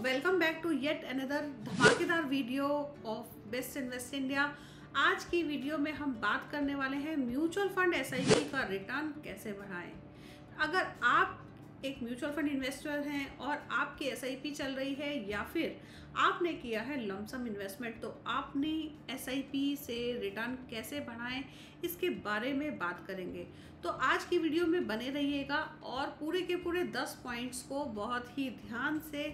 Welcome back to yet another धमाकेदार video of Best Invest India. आज की video में हम बात करने वाले हैं म्यूचुअल फंड एसआईपी का रिटर्न कैसे बढ़ाएं। अगर आप एक म्यूचुअल फंड इन्वेस्टर हैं और आपकी एसआईपी चल रही है या फिर आपने किया है लमसम इन्वेस्टमेंट, तो आपने एसआईपी से रिटर्न कैसे बढ़ाएं इसके बारे में बात करेंगे। तो आज की वीडियो में बने रहिएगा और पूरे के पूरे 10 पॉइंट्स को बहुत ही ध्यान से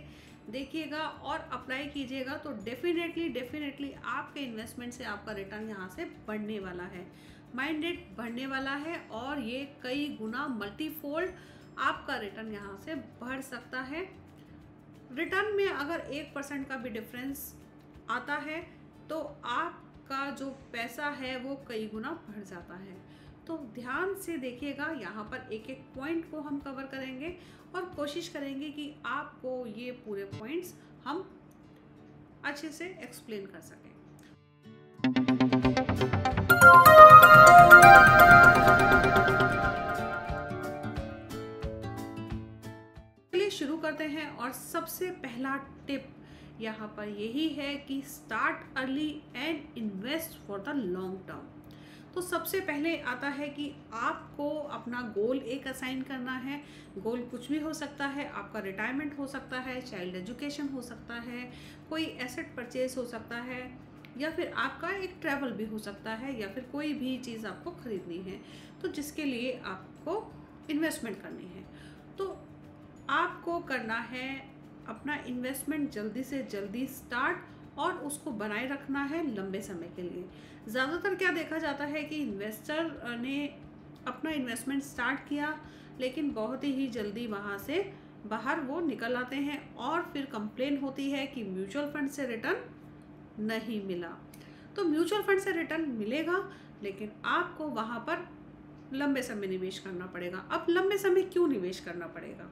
देखिएगा और अप्लाई कीजिएगा, तो डेफिनेटली आपके इन्वेस्टमेंट से आपका रिटर्न यहाँ से बढ़ने वाला है, माइंडेड बढ़ने वाला है और ये कई गुना मल्टीफोल्ड आपका रिटर्न यहाँ से बढ़ सकता है। रिटर्न में अगर 1% का भी डिफरेंस आता है तो आपका जो पैसा है वो कई गुना बढ़ जाता है। तो ध्यान से देखिएगा, यहाँ पर एक एक पॉइंट को हम कवर करेंगे और कोशिश करेंगे कि आपको ये पूरे पॉइंट्स हम अच्छे से एक्सप्लेन कर सकें। चलिए शुरू करते हैं और सबसे पहला टिप यहाँ पर यही है कि start early and invest for the long term. तो सबसे पहले आता है कि आपको अपना गोल एक असाइन करना है। गोल कुछ भी हो सकता है, आपका रिटायरमेंट हो सकता है, चाइल्ड एजुकेशन हो सकता है, कोई एसेट परचेज हो सकता है, या फिर आपका एक ट्रैवल भी हो सकता है, या फिर कोई भी चीज़ आपको ख़रीदनी है तो जिसके लिए आपको इन्वेस्टमेंट करनी है। तो आपको करना है अपना इन्वेस्टमेंट जल्दी से जल्दी स्टार्ट और उसको बनाए रखना है लंबे समय के लिए। ज़्यादातर क्या देखा जाता है कि इन्वेस्टर ने अपना इन्वेस्टमेंट स्टार्ट किया लेकिन बहुत ही जल्दी वहाँ से बाहर वो निकल आते हैं और फिर कंप्लेन होती है कि म्यूचुअल फंड से रिटर्न नहीं मिला। तो म्यूचुअल फंड से रिटर्न मिलेगा लेकिन आपको वहाँ पर लंबे समय निवेश करना पड़ेगा। अब लंबे समय क्यों निवेश करना पड़ेगा?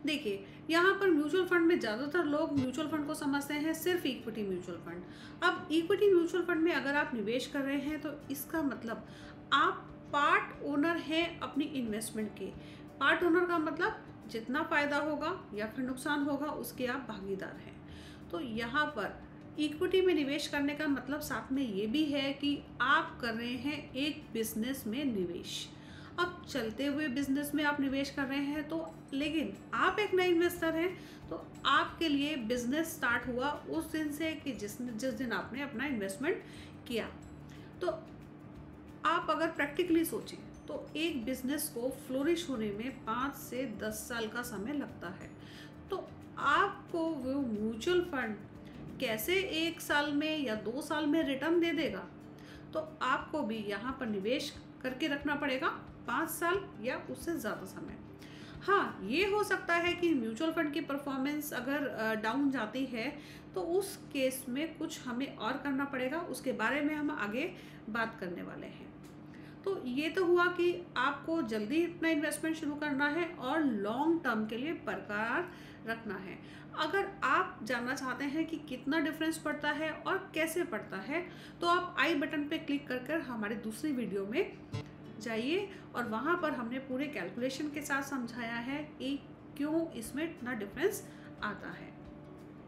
देखिए, यहाँ पर म्यूचुअल फंड में ज़्यादातर लोग म्यूचुअल फंड को समझते हैं सिर्फ इक्विटी म्यूचुअल फंड। अब इक्विटी म्यूचुअल फंड में अगर आप निवेश कर रहे हैं तो इसका मतलब आप पार्ट ओनर हैं अपनी इन्वेस्टमेंट के। पार्ट ओनर का मतलब जितना फ़ायदा होगा या फिर नुकसान होगा उसके आप भागीदार हैं। तो यहाँ पर इक्विटी में निवेश करने का मतलब साथ में ये भी है कि आप कर रहे हैं एक बिजनेस में निवेश। अब चलते हुए बिजनेस में आप निवेश कर रहे हैं तो लेकिन आप एक नए इन्वेस्टर हैं, तो आपके लिए बिजनेस स्टार्ट हुआ उस दिन से कि जिस दिन आपने अपना इन्वेस्टमेंट किया। तो आप अगर प्रैक्टिकली सोचें तो एक बिजनेस को फ्लोरिश होने में 5 से 10 साल का समय लगता है। तो आपको वो म्यूचुअल फंड कैसे 1 साल में या 2 साल में रिटर्न दे देगा? तो आपको भी यहाँ पर निवेश करके रखना पड़ेगा 5 साल या उससे ज़्यादा समय। हाँ, ये हो सकता है कि म्यूचुअल फंड की परफॉर्मेंस अगर डाउन जाती है तो उस केस में कुछ हमें और करना पड़ेगा, उसके बारे में हम आगे बात करने वाले हैं। तो ये तो हुआ कि आपको जल्दी अपना इन्वेस्टमेंट शुरू करना है और लॉन्ग टर्म के लिए बरकरार रखना है। अगर आप जानना चाहते हैं कि कितना डिफरेंस पड़ता है और कैसे पड़ता है तो आप आई बटन पे क्लिक कर हमारी दूसरी वीडियो में जाइए और वहाँ पर हमने पूरे कैलकुलेशन के साथ समझाया है कि क्यों इसमें इतना डिफरेंस आता है।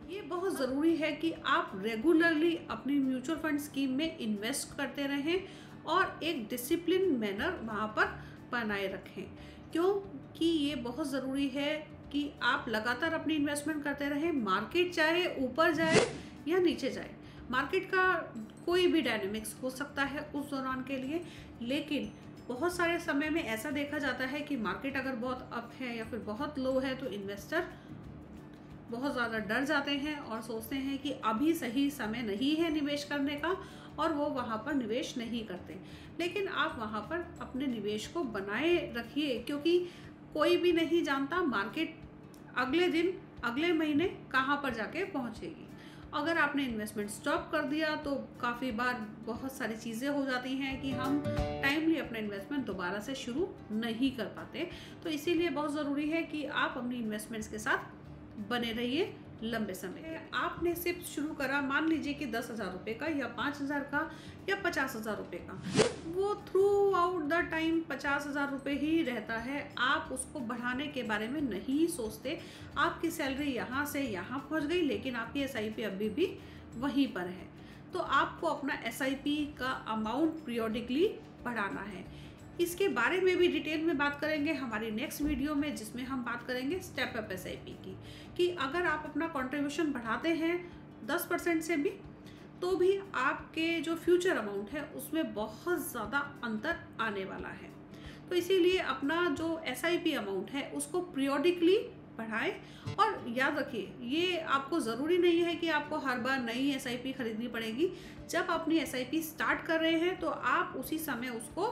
ये बहुत ज़रूरी है कि आप रेगुलरली अपनी म्यूचुअल फंड स्कीम में इन्वेस्ट करते रहें और एक डिसिप्लिन मैनर वहाँ पर बनाए रखें, क्योंकि ये बहुत ज़रूरी है कि आप लगातार अपनी इन्वेस्टमेंट करते रहें। मार्केट चाहे ऊपर जाए या नीचे जाए, मार्केट का कोई भी डायनेमिक्स हो सकता है उस दौरान के लिए, लेकिन बहुत सारे समय में ऐसा देखा जाता है कि मार्केट अगर बहुत अप है या फिर बहुत लो है तो इन्वेस्टर बहुत ज़्यादा डर जाते हैं और सोचते हैं कि अभी सही समय नहीं है निवेश करने का और वो वहाँ पर निवेश नहीं करते। लेकिन आप वहाँ पर अपने निवेश को बनाए रखिए, क्योंकि कोई भी नहीं जानता मार्केट अगले दिन अगले महीने कहाँ पर जाके पहुँचेगी। अगर आपने इन्वेस्टमेंट स्टॉप कर दिया तो काफ़ी बार बहुत सारी चीज़ें हो जाती हैं कि हम टाइमली अपना इन्वेस्टमेंट दोबारा से शुरू नहीं कर पाते। तो इसीलिए बहुत ज़रूरी है कि आप अपनी इन्वेस्टमेंट्स के साथ बने रहिए लंबे समय के। आपने सिर्फ शुरू करा, मान लीजिए कि 10,000 रुपये का या 5,000 का या 50,000 रुपये का, वो थ्रू आउट द टाइम 50,000 रुपये ही रहता है। आप उसको बढ़ाने के बारे में नहीं सोचते। आपकी सैलरी यहाँ से यहाँ पहुँच गई, लेकिन आपकी SIP अभी भी वहीं पर है। तो आपको अपना SIP का अमाउंट पीरियोडिकली बढ़ाना है। इसके बारे में भी डिटेल में बात करेंगे हमारी नेक्स्ट वीडियो में, जिसमें हम बात करेंगे स्टेप अप SIP की, कि अगर आप अपना कंट्रीब्यूशन बढ़ाते हैं 10% से भी, तो भी आपके जो फ्यूचर अमाउंट है उसमें बहुत ज़्यादा अंतर आने वाला है। तो इसीलिए अपना जो SIP अमाउंट है उसको पीरियोडिकली बढ़ाएं। और याद रखिए, ये आपको ज़रूरी नहीं है कि आपको हर बार नई SIP खरीदनी पड़ेगी। जब अपनी SIP स्टार्ट कर रहे हैं तो आप उसी समय उसको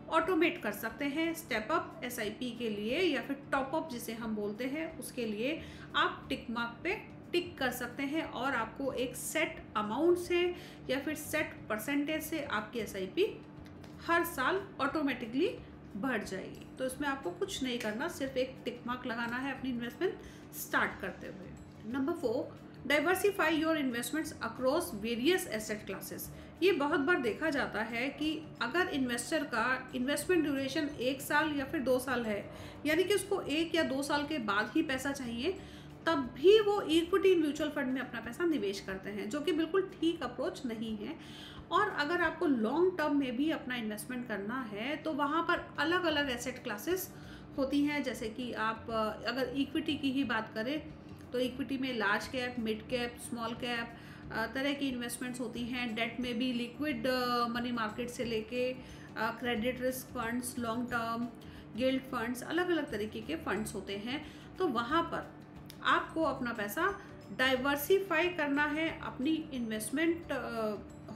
ऑटोमेट कर सकते हैं। स्टेप अप SIP के लिए या फिर टॉप अप जिसे हम बोलते हैं, उसके लिए आप टिक मार्क पे टिक कर सकते हैं और आपको एक सेट अमाउंट से या फिर सेट परसेंटेज से आपकी SIP हर साल ऑटोमेटिकली बढ़ जाएगी। तो इसमें आपको कुछ नहीं करना, सिर्फ एक टिक मार्क लगाना है अपनी इन्वेस्टमेंट स्टार्ट करते हुए। Number 4, diversify your investments across various asset classes. ये बहुत बार देखा जाता है कि अगर इन्वेस्टर का इन्वेस्टमेंट ड्यूरेशन 1 साल या फिर 2 साल है, यानी कि उसको 1 या 2 साल के बाद ही पैसा चाहिए, तब भी वो इक्विटी म्यूचुअल फंड में अपना पैसा निवेश करते हैं, जो कि बिल्कुल ठीक अप्रोच नहीं है। और अगर आपको लॉन्ग टर्म में भी अपना इन्वेस्टमेंट करना है तो वहाँ पर अलग अलग एसेट क्लासेस होती हैं। जैसे कि आप अगर इक्विटी की ही बात करें तो इक्विटी में large cap, mid cap, small cap तरह की इन्वेस्टमेंट्स होती हैं। डेट में भी लिक्विड मनी मार्केट से लेके credit risk funds, long term guild funds, अलग अलग तरीके के फंड्स होते हैं। तो वहाँ पर आपको अपना पैसा डाइवर्सिफाई करना है। अपनी इन्वेस्टमेंट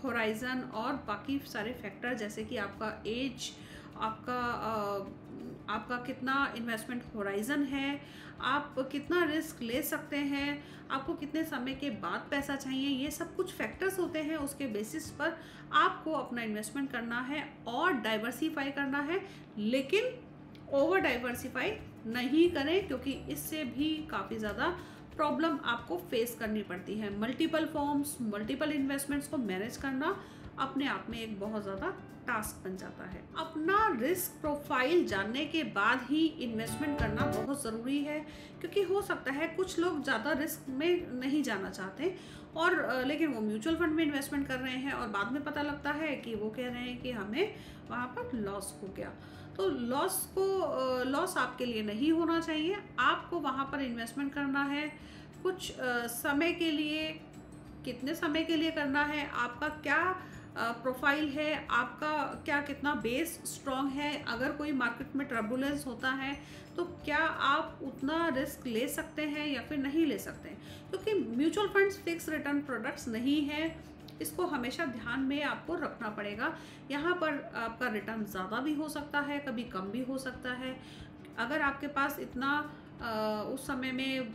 होराइजन और बाकी सारे फैक्टर, जैसे कि आपका एज, आपका कितना इन्वेस्टमेंट होराइजन है, आप कितना रिस्क ले सकते हैं, आपको कितने समय के बाद पैसा चाहिए, ये सब कुछ फैक्टर्स होते हैं। उसके बेसिस पर आपको अपना इन्वेस्टमेंट करना है और डाइवर्सिफाई करना है, लेकिन ओवर डाइवर्सिफाई नहीं करें, क्योंकि इससे भी काफ़ी ज़्यादा प्रॉब्लम आपको फेस करनी पड़ती है। मल्टीपल फॉर्म्स, मल्टीपल इन्वेस्टमेंट्स को मैनेज करना अपने आप में एक बहुत ज़्यादा टास्क बन जाता है। अपना रिस्क प्रोफाइल जानने के बाद ही इन्वेस्टमेंट करना बहुत ज़रूरी है, क्योंकि हो सकता है कुछ लोग ज़्यादा रिस्क में नहीं जाना चाहते और लेकिन वो म्यूचुअल फंड में इन्वेस्टमेंट कर रहे हैं और बाद में पता लगता है कि वो कह रहे हैं कि हमें वहाँ पर लॉस हो गया। तो लॉस आपके लिए नहीं होना चाहिए। आपको वहाँ पर इन्वेस्टमेंट करना है कुछ समय के लिए। कितने समय के लिए करना है, आपका क्या प्रोफाइल है, आपका क्या कितना बेस स्ट्रॉन्ग है, अगर कोई मार्केट में टर्बुलेंस होता है तो क्या आप उतना रिस्क ले सकते हैं या फिर नहीं ले सकते, क्योंकि mutual funds fix return products नहीं है। इसको हमेशा ध्यान में आपको रखना पड़ेगा। यहाँ पर आपका रिटर्न ज़्यादा भी हो सकता है, कभी कम भी हो सकता है। अगर आपके पास इतना उस समय में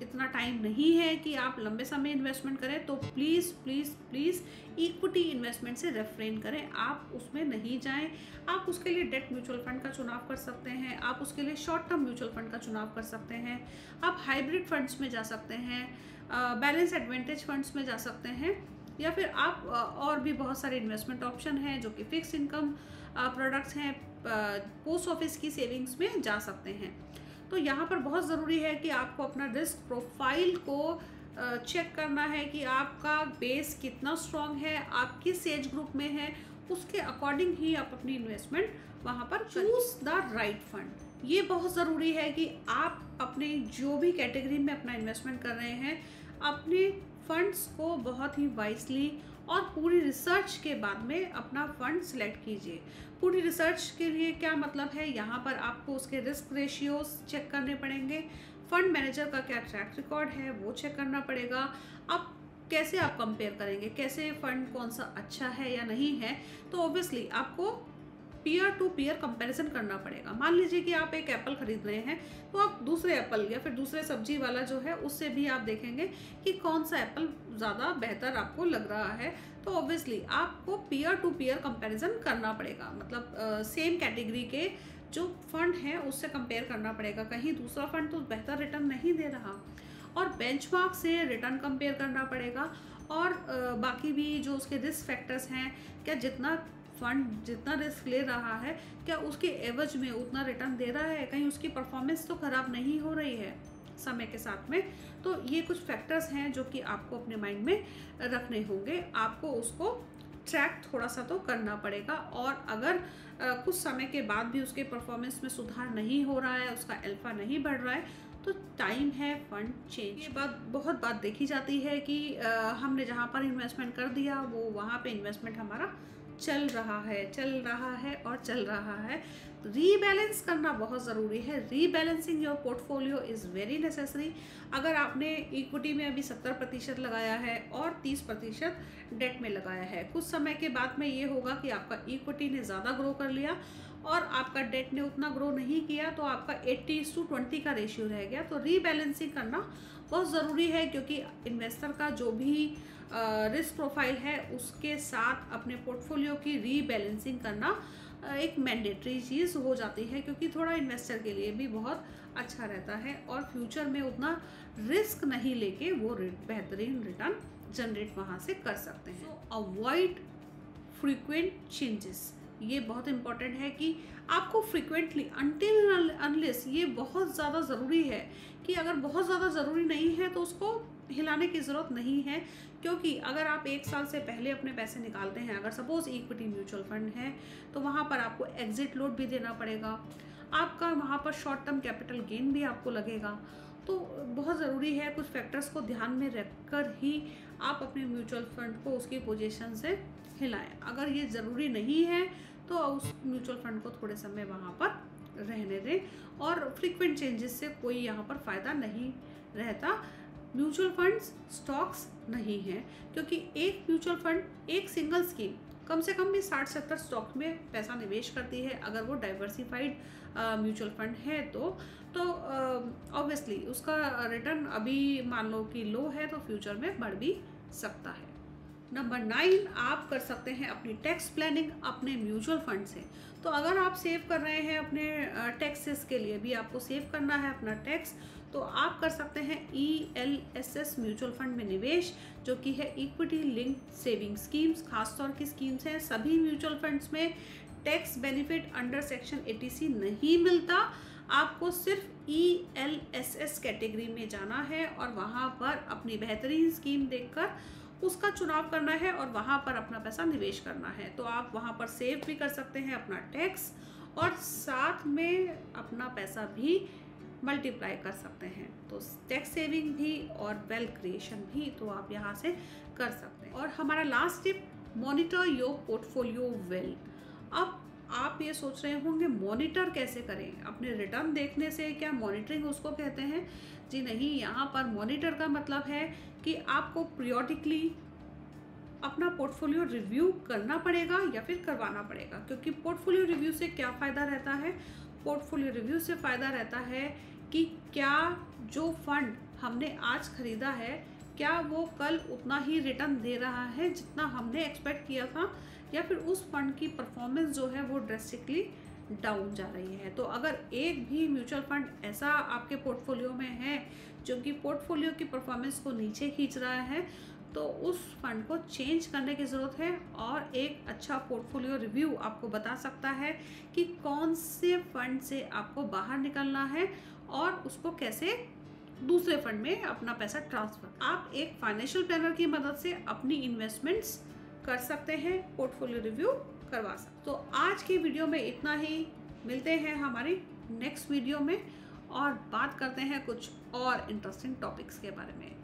इतना टाइम नहीं है कि आप लंबे समय इन्वेस्टमेंट करें, तो please please please equity investment से रेफ्रेन करें। आप उसमें नहीं जाएं। आप उसके लिए डेट म्यूचुअल फंड का चुनाव कर सकते हैं, आप उसके लिए शॉर्ट टर्म म्यूचुअल फंड का चुनाव कर सकते हैं, आप हाइब्रिड फंड्स में जा सकते हैं, बैलेंस एडवांटेज फंड्स में जा सकते हैं, या फिर आप और भी बहुत सारे इन्वेस्टमेंट ऑप्शन हैं जो कि फिक्स इनकम प्रोडक्ट्स हैं, पोस्ट ऑफिस की सेविंग्स में जा सकते हैं। तो यहाँ पर बहुत ज़रूरी है कि आपको अपना रिस्क प्रोफाइल को चेक करना है कि आपका बेस कितना स्ट्रॉन्ग है, आप किस एज ग्रुप में है, उसके अकॉर्डिंग ही आप अपनी इन्वेस्टमेंट वहाँ पर चूज द राइट फंड। ये बहुत ज़रूरी है कि आप अपने जो भी कैटेगरी में अपना इन्वेस्टमेंट कर रहे हैं, अपने फंड्स को बहुत ही वाइजली और पूरी रिसर्च के बाद में अपना फंड सिलेक्ट कीजिए। पूरी रिसर्च के लिए क्या मतलब है, यहाँ पर आपको उसके रिस्क रेशियोज चेक करने पड़ेंगे, फंड मैनेजर का क्या ट्रैक रिकॉर्ड है वो चेक करना पड़ेगा। अब कैसे आप कंपेयर करेंगे, कैसे फंड कौन सा अच्छा है या नहीं है, तो ऑब्वियसली आपको पीयर टू पीयर कंपैरिजन करना पड़ेगा। मान लीजिए कि आप एक एप्पल खरीद रहे हैं, तो आप दूसरे एप्पल या फिर दूसरे सब्जी वाला जो है उससे भी आप देखेंगे कि कौन सा एप्पल ज़्यादा बेहतर आपको लग रहा है। तो ऑब्वियसली आपको पीयर टू पीयर कंपैरिजन करना पड़ेगा, मतलब सेम कैटेगरी के जो फंड हैं उससे कंपेयर करना पड़ेगा। कहीं दूसरा फंड तो बेहतर रिटर्न नहीं दे रहा और बेंचमार्क से रिटर्न कंपेयर करना पड़ेगा, और बाकी भी जो उसके रिस्क फैक्टर्स हैं, क्या जितना फंड जितना रिस्क ले रहा है क्या उसके एवज में उतना रिटर्न दे रहा है, कहीं उसकी परफॉर्मेंस तो ख़राब नहीं हो रही है समय के साथ में। तो ये कुछ फैक्टर्स हैं जो कि आपको अपने माइंड में रखने होंगे, आपको उसको ट्रैक थोड़ा सा तो करना पड़ेगा। और अगर कुछ समय के बाद भी उसके परफॉर्मेंस में सुधार नहीं हो रहा है, उसका अल्फा नहीं बढ़ रहा है, तो टाइम है फंड चेंज। ये बात बहुत बात देखी जाती है कि हमने जहाँ पर इन्वेस्टमेंट कर दिया वो वहाँ पे इन्वेस्टमेंट हमारा चल रहा है और चल रहा है। रीबैलेंस करना बहुत ज़रूरी है। Rebalancing your portfolio is very necessary. अगर आपने इक्विटी में अभी 70% लगाया है और 30% डेट में लगाया है, कुछ समय के बाद में ये होगा कि आपका इक्विटी ने ज़्यादा ग्रो कर लिया और आपका डेट ने उतना ग्रो नहीं किया, तो आपका 80:20 का रेशियो रह गया। तो रीबैलेंसिंग करना बहुत ज़रूरी है, क्योंकि इन्वेस्टर का जो भी रिस्क प्रोफाइल है उसके साथ अपने पोर्टफोलियो की रीबैलेंसिंग करना एक मैंडेटरी चीज़ हो जाती है, क्योंकि थोड़ा इन्वेस्टर के लिए भी बहुत अच्छा रहता है और फ्यूचर में उतना रिस्क नहीं लेके वो बेहतरीन रिटर्न जनरेट वहाँ से कर सकते हैं। सो अवॉइड फ्रीक्वेंट चेंजेस, ये बहुत इंपॉर्टेंट है कि आपको फ्रीक्वेंटली अनटिल अनलेस, ये बहुत ज़्यादा ज़रूरी है कि अगर बहुत ज़्यादा ज़रूरी नहीं है तो उसको हिलाने की ज़रूरत नहीं है। क्योंकि अगर आप 1 साल से पहले अपने पैसे निकालते हैं, अगर सपोज़ इक्विटी म्यूचुअल फंड है, तो वहाँ पर आपको एग्जिट लोड भी देना पड़ेगा, आपका वहाँ पर शॉर्ट टर्म कैपिटल गेन भी आपको लगेगा। तो बहुत ज़रूरी है कुछ फैक्टर्स को ध्यान में रखकर ही आप अपने म्यूचुअल फंड को उसकी पोजीशन से हिलाएं। अगर ये ज़रूरी नहीं है तो उस म्यूचुअल फंड को थोड़े समय वहाँ पर रहने दें, और फ्रीक्वेंट चेंजेस से कोई यहाँ पर फ़ायदा नहीं रहता। म्यूचुअल फंड्स स्टॉक्स नहीं हैं, क्योंकि एक म्यूचुअल फंड, एक सिंगल स्कीम कम से कम भी 60-70 स्टॉक में पैसा निवेश करती है। अगर वो डाइवर्सिफाइड म्यूचुअल फंड है तो ऑब्वियसली उसका रिटर्न अभी मान लो कि लो है, तो फ्यूचर में बढ़ भी सकता है। नंबर 9, आप कर सकते हैं अपनी टैक्स प्लानिंग अपने म्यूचुअल फंड से। तो अगर आप सेव कर रहे हैं अपने टैक्सेस के लिए भी, आपको सेव करना है अपना टैक्स, तो आप कर सकते हैं ELSS म्यूचुअल फंड में निवेश, जो कि है इक्विटी लिंक्ड सेविंग स्कीम्स। खासतौर की स्कीम्स हैं। सभी म्यूचुअल फंड्स में tax benefit under section 80C नहीं मिलता। आपको सिर्फ ELSS कैटेगरी में जाना है और वहाँ पर अपनी बेहतरीन स्कीम देखकर उसका चुनाव करना है और वहाँ पर अपना पैसा निवेश करना है। तो आप वहाँ पर सेव भी कर सकते हैं अपना टैक्स, और साथ में अपना पैसा भी मल्टीप्लाई कर सकते हैं। तो टैक्स सेविंग भी और वेल्थ क्रिएशन भी तो आप यहाँ से कर सकते हैं। और हमारा last tip, monitor your portfolio well. अब आप ये सोच रहे होंगे मॉनिटर कैसे करें, अपने रिटर्न देखने से क्या मॉनिटरिंग उसको कहते हैं? जी नहीं, यहाँ पर मॉनिटर का मतलब है कि आपको पीरियोडिकली अपना पोर्टफोलियो रिव्यू करना पड़ेगा या फिर करवाना पड़ेगा। क्योंकि पोर्टफोलियो रिव्यू से क्या फ़ायदा रहता है? पोर्टफोलियो रिव्यू से फ़ायदा रहता है कि क्या जो फंड हमने आज ख़रीदा है, क्या वो कल उतना ही रिटर्न दे रहा है जितना हमने एक्सपेक्ट किया था, या फिर उस फंड की परफॉर्मेंस जो है वो ड्रेस्टिकली डाउन जा रही है। तो अगर एक भी म्यूचुअल फंड ऐसा आपके पोर्टफोलियो में है जो कि पोर्टफोलियो की परफॉर्मेंस को नीचे खींच रहा है, तो उस फंड को चेंज करने की ज़रूरत है। और एक अच्छा पोर्टफोलियो रिव्यू आपको बता सकता है कि कौन से फंड से आपको बाहर निकलना है और उसको कैसे दूसरे फंड में अपना पैसा ट्रांसफ़र। आप एक फाइनेंशियल प्लानर की मदद से अपनी इन्वेस्टमेंट्स कर सकते हैं, पोर्टफोलियो रिव्यू करवा सकते। तो आज की वीडियो में इतना ही। मिलते हैं हमारी नेक्स्ट वीडियो में और बात करते हैं कुछ और इंटरेस्टिंग टॉपिक्स के बारे में।